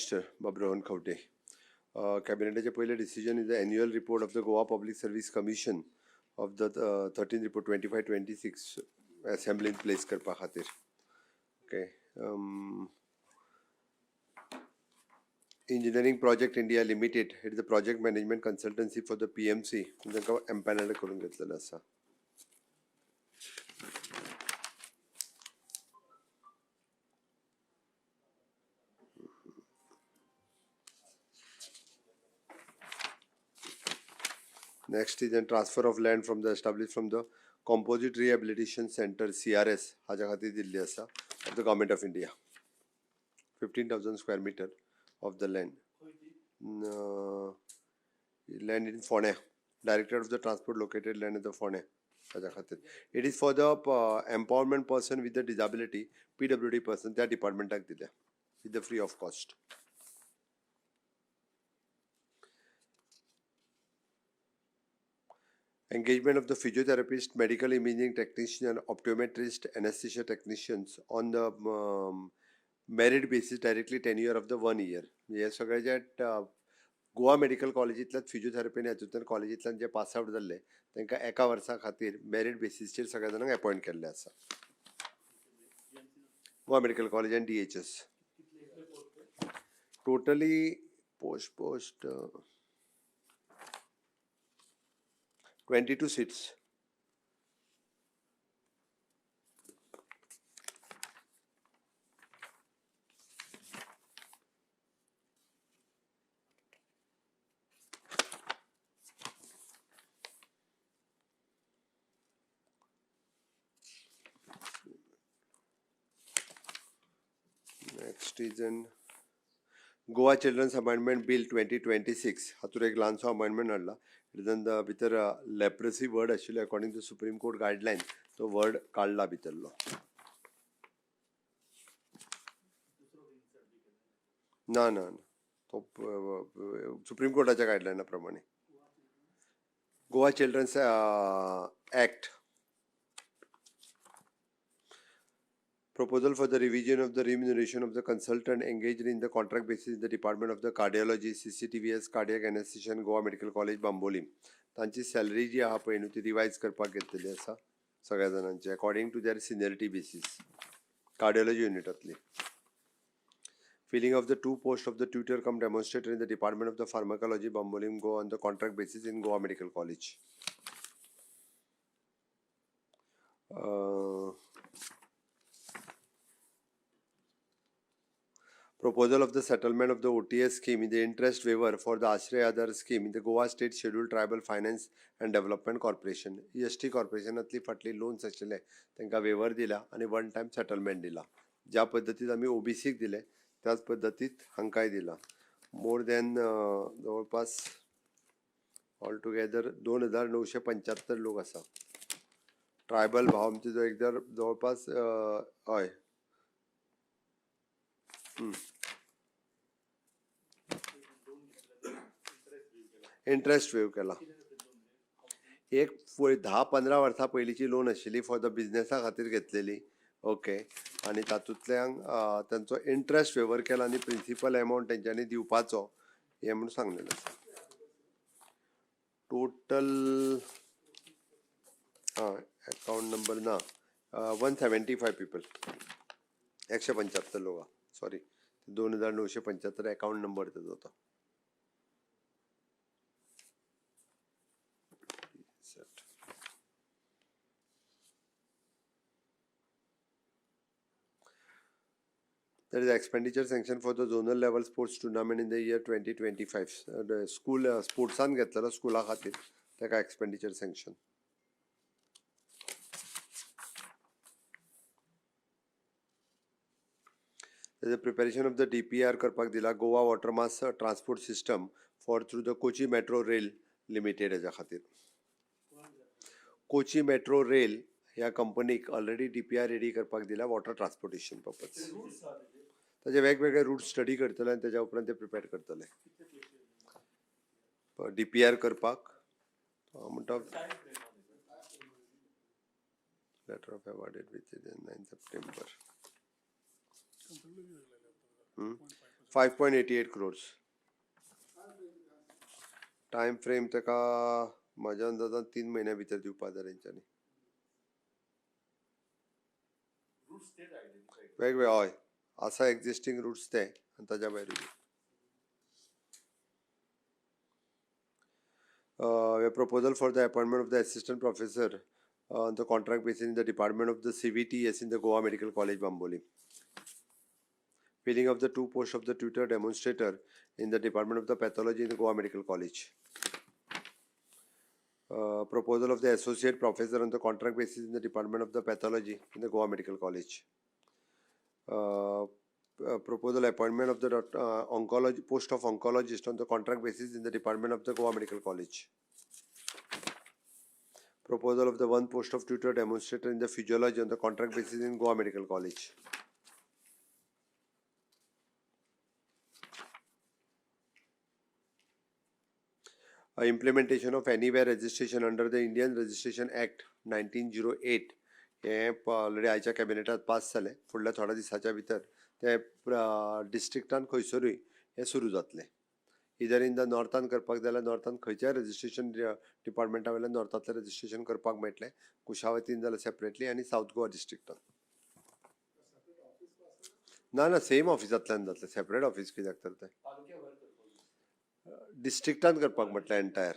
Minister Babrohan Khawte. Cabinet पहिले decision is the annual report of the Goa Public Service Commission of the 13th report 25-26 assembly in place करपा खातीर. Okay. Engineering Project India Limited, it is the project management consultancy for the PMC. तांकां empaneled करून घेतलेलो आसा. Next is the transfer of land from the established from the Composite Rehabilitation Center CRS हाच्या खातीर दिल्ली आसा of the Government of India. 15,000 square meter of the land. Land in Phone. Director of the Transport located land in the Phone. It is for the empowerment person with the disability, PWD person, that department with the free of cost. Engagement of the physiotherapist, medical imaging technician, optometrist, anesthesia technicians on the merit basis directly tenure of the 1 year. हे सगळ्याच्या Goa medical कॉलेजींतल्यान physiotherapy हातूंतल्यान कॉलेजींतल्यान जे pass out जाल्ले तांकां एका वर्सा खातीर merit बेसिसचेर सगळ्या जाणांक appoint केल्ले आसा. Goa medical college and DHS. Totally post 22 seats. Next is in Goa Children's Amendment Bill 2026. हातूंत एक ल्हानसो अमेंडमेंट हाडला. भितर लेप्रेसी वर्ड आशिल्लो according to Supreme Court guideline तो वर्ड काडला भितरलो. ना ना तो सुप्रीम कोर्टाच्या गायडलायना प्रमाणे. Goa childrens act. Proposal for the revision of the remuneration of the consultant engaged in the contract basis in the Department of the Cardiology, CCTVS, Cardiac Anesthesia, Goa Medical College, Bambolim. तांची salary जी आहा पळय न्हू ती revise करपाक घेतलेली आसा सगळ्या जाणांची according to their seniority basis cardiology युनिटांतली. Filling of the 2 posts of the Tutor-cum-Demonstrator in the Department of the Pharmacology, Bambolim, Goa on the contract basis in Goa Medical College. Proposal of the settlement of the OTS scheme in the interest waiver for the Ashray Adhar scheme in the Goa State Scheduled Tribal Finance and Development Corporation. EST Corporationatली फाटली loans आशिल्ले तांकां waiver दिला आणि 1 time settlement दिला. ज्या पद्दतीत आमी OBCक दिले त्याच पद्दतीत हांकांय दिला. मोर दॅन जवळपास ऑल टुगेदर 2,975 लोक आसा. ट्रायबल भाव आमचे जो एकदर जवळपास हय इंटरेस्ट वेव केला. एक 10-15 वर्सां पयलींची लोन आशिल्ली फॉर द बिजनेसा खातीर घेतलेली. ओके. आनी तातूंतल्यान तांचो इंटरेस्ट वेवर केला आनी प्रिंसिपल एमावंट तेंच्यांनी दिवपाचो हें म्हणून सांगलेलें आसा. टोटल अकाउंट नंबर ना 175 पीपल 175 लोक. सॉरी 2,975 अकाउंट नंबर तेजो होता. There is expenditure sanction for the zonal level sports tournament in the year 2025. The school sportsan घेतलेलो स्कुला खातीर ताका expenditure sanction. There is a preparation of the DPR करपाक दिला Goa Water Mass Transport System for through the Kochi Metro Rail Limited हेच्या खातीर. Kochi Metro Rail ह्या कंपनीक ऑलरेडी DPR रेडी करपाक दिला वॉटर ट्रान्सपोर्टेशन पर्पज. ताजे वेगवेगळे रूट स्टडी करतले आनी ताच्या उपरांत ते प्रिपेर करतले. DPR करपाक म्हणटा letter of awarded with 9 September. 5.88 crores. Time frame ताका म्हज्या अंदाजान 3 महिन्या भितर दिवपा जाय तेंच्यांनी. वेगवेगळे हय आसा एक्झिस्टींग रूट्स ते आनी ताज्या भायर a proposal for the appointment of the assistant professor on the contract basis in the Department of the CVTS in the Goa Medical College, Bambolim. Filling of the 2 posts of the Tutor-cum-Demonstrator in the Department of the Pathology in the Goa Medical College. Proposal of the associate professor on the contract basis in the Department of the Pathology in the Goa Medical College. Proposal appointment of the oncology post of oncologist on the contract basis in the Department of the Goa Medical College. Proposal of the 1 post of tutor demonstrator in the physiology on the contract basis in Goa Medical College. Implementation of anywhere registration under the Indian Registration Act 1908 hey already आयच्या कॅबिनेटात पास जालें. फुडल्या थोड्या दिसाच्या भितर ते डिस्ट्रिक्टान खंयसरूय हे सुरू जातलें. इधर इन द नॉर्थान करपाक जाल्यार नॉर्थान खंयच्याय रजिस्ट्रेशन डिपार्टमेंटा वयल्यान नॉर्थांतलें रजिस्ट्रेशन करपाक मेळटलें. कुशावतीन जाल्यार सेपरेटली आनी सावथ गोवा डिस्ट्रिक्टान ना सेम ऑफिसांतल्यान जातलें. सेपरेट ऑफिस कित्याक तर तें डिस्ट्रिक्टान करपाक म्हटलें एंटायर.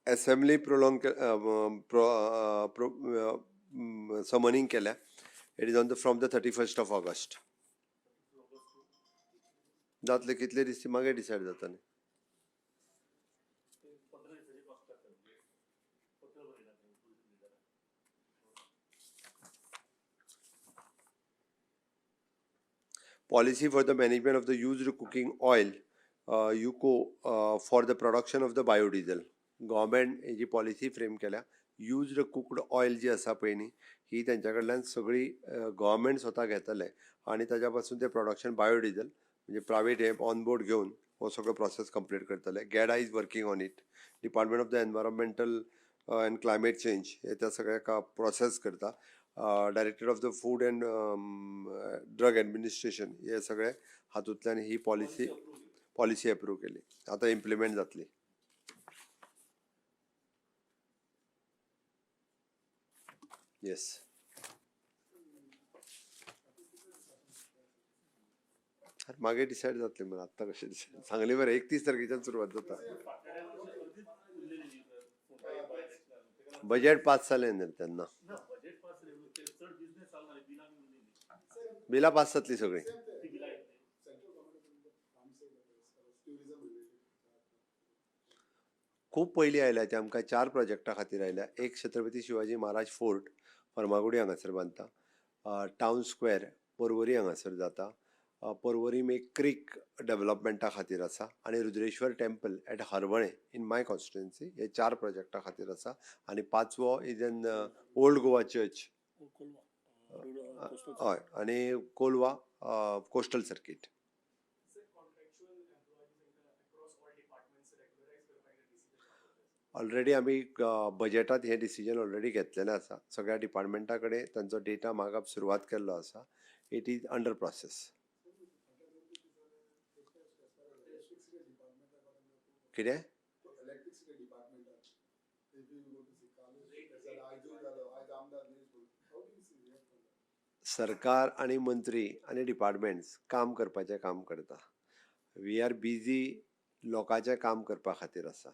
असेंब्ली समनिंग केल्या. It is on the from the 31st of August. जातले कितले दीस मागीर डिसायड जातलें. Policy for the management of the used cooking oil UCO for the production of the biodiesel. Government hazy policy frame केल्या. Used cooked oil जी आसा पळय न्ही ही तेंच्या कडल्यान सगळी गव्हर्मेंट स्वता घेतले आनी ताज्या पासून ते प्रोडक्शन बायोडिझल म्हणजे प्रायवेट हे ऑन बोर्ड घेवन हो सगळो प्रोसेस कंप्लीट करतले. गॅडा is working on it. Department of the environmental and climate change हे त्या सगळ्या प्रोसेस करता. Director of the food and drug administration हे सगळे हातूंतल्यान ही पॉलिसी अप्रूव्ह केली. आतां इम्प्लिमेंट जातली. येस मागीर डिसायड जातलें मरे. आत्तां कशें डिसायड सांगलें मरे. 31 तारखेच्यान सुरवात जाता. बजेट पास जालें न्ही तेन्ना. बिलां पास जातलीं सगळीं. खूब पयलीं आयल्या ते आमकां 4 प्रोजेक्टा खातीर आयल्या. एक छत्रपती शिवाजी महाराज फोर्ट फर्मागुडी हांगासर बांदता. टावन स्क्वेअर पर्वरी हांगासर जाता. पर्वरी एक क्रीक डेव्हलपमेंटा खातीर आसा आनी Rudreshwar temple at Harvalem in my constituency हे 4 प्रोजेक्टा खातीर आसा. आनी 5वो is in old Goa church हय आनी कोलवा कोस्टल सर्कीट. ऑलरेडी आमी बजेटांत हे डिसिजन ऑलरेडी घेतलेलें आसा. सगळ्या डिपार्टमेंटा कडेन तांचो डेटा मागप सुरवात केल्लो आसा. It is under process. कितें सरकार आनी मंत्री आनी डिपार्टमेंट्स काम करपाचें काम करता. वी आर बिजी लोकांचें काम करपा खातीर आसा.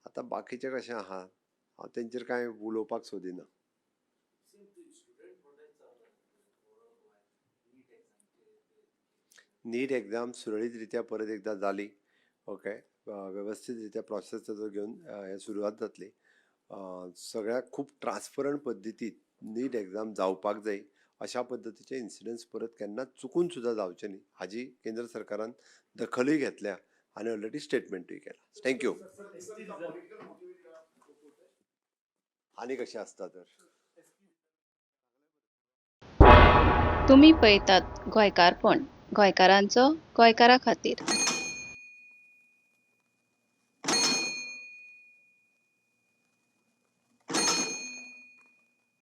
आतां बाकीचें कशें आहा हांव तेंचेर कांय उलोवपाक सोदिना. नीट एग्जाम सुरळीत रित्या परत एकदा जाली. ओके वेवस्थीत रित्या प्रोसेस ताजो घेवन हे सुरवात जातली. सगळ्याक खूब ट्रान्सपरंट पद्दतीन नीट एग्जाम जावपाक जाय. अशा पद्दतीचे इन्सिडंट्स परत केन्नाच चुकून सुद्दां जावचे न्ही हाजी केंद्र सरकारान दखलूय घेतल्या आनी ऑलरेडी स्टेटमेंटूय केला. थँक्यू. आनी कशें आसता तर तुम्ही पळयतात गोंयकारपण गोंयकारांचो गोंयकारा खातीर.